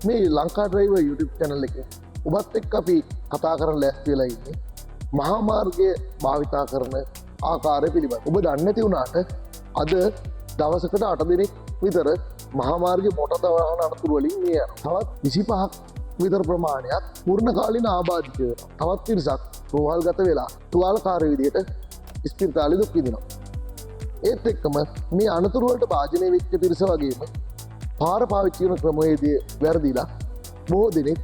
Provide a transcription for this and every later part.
මේ Lanka driver YouTube channel එකේ ඔබත් එක්ක අපි කතා කරන්න ලෑස්ති වෙලා ඉන්නේ මහා මාර්ගයේ භාවිතා කරන ආකාරය පිළිබඳව. ඔබ දන්නේ නැති වුණාට අද දවසකට 8 දිනක් විතර මහා මාර්ගයේ මොටර වාහන අනතුරු වලින් මිය යනවා. තවත් 25ක් විතර ප්‍රමාණයක් පූර්ණ කාලීන ආබාධිත වෙනවා. තවත් පිරිසක් රෝහල්ගත වෙලා තුවාලකාර විදියට ස්පිරිතාලෙ දුක් විඳිනවා. ඒත් එක්කම මේ අනතුරු වලට භාජනය වෙච්ච පිරිස වගේම පාර පාවිච්චි කරන ක්‍රමවේදය වැරදිලා බොහෝ දෙනෙක්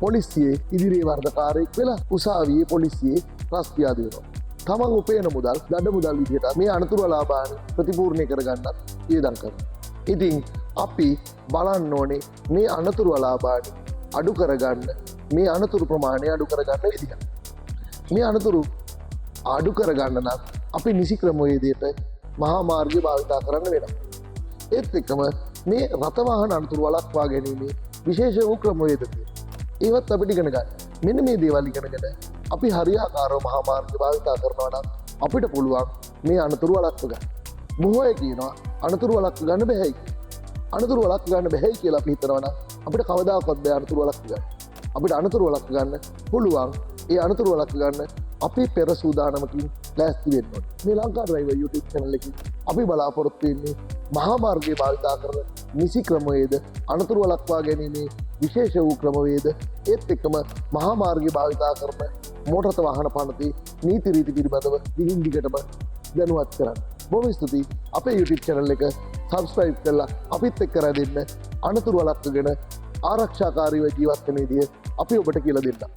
පොලිසියේ ඉදිරියේ වරදකාරයෙක් වෙලා උසාවියේ පොලිසියේ රස්තියාදු වෙනවා. තමන් උපයන මුදල් දඩ මුදල් විදිහට මේ අනතුරු ලාභාන ප්‍රතිපූර්ණය කරගන්නත් වියදම් කරනවා. ඉතින් අපි බලන්න ඕනේ මේ අනතුරු ලාභාන අඩු කරගන්න මේ අනතුරු ප්‍රමාණය අඩු කරගන්න විදිහ. මේ අනතුරු අඩු කරගන්න නම් අපි නිසි ක්‍රමවේදයට මහා මාර්ගය භාවිතා කරන්න වෙනවා. ඒත් එක්කම මේ රථ වාහන අනතුරු වළක්වා ගැනීමේ විශේෂ වූ ක්‍රමවේද තියෙනවා. ඒවත් අපිට ඉගෙන ගන්න. මෙන්න මේ දේවල් ඉගෙනගෙන අපි හරියාකාරව මහා මාර්ගය භාවිතා කරනවා නම් අපිට පුළුවන් මේ අනතුරු වළක්ව ගන්න. බොහෝ අය කියනවා අනතුරු වළක්ව ගන්න බැහැයි. අනතුරු වළක්ව ගන්න බැහැයි කියලා අපි හිතනවා නම් අපිට කවදාකවත් බෑ අනතුරු වළක්ව ගන්න. අපිට අනතුරු වළක්ව ගන්න පුළුවන්. ඒ අනතුරු වළක්ව ගන්න අපි පෙර සූදානමකින් ලෑස්ති වෙන්න ඕනේ. මේ ලංකා ඩ්‍රයිවර් YouTube channel එකේ අපි බලාපොරොත්තු වෙන්නේ මහා මාර්ගය භාවිතා කරන නිසි ක්‍රමවේද අනතුරු වළක්වා ගැනීමේ විශේෂ වූ ක්‍රමවේද ඒත් එක්කම මහා මාර්ගය භාවිතා කරන මෝටර වාහන පනතේ නීති රීති පිළිබඳව දිගින් දිගටම දැනුවත් කරන්න. බොහොම ස්තුතියි. අපේ YouTube channel එක subscribe කරලා අපිත් එක්ක රැඳෙන්න අනතුරු වළක්වගෙන ආරක්ෂාකාරීව ජීවත් වෙන විදිය අපි ඔබට කියලා දෙන්නම්.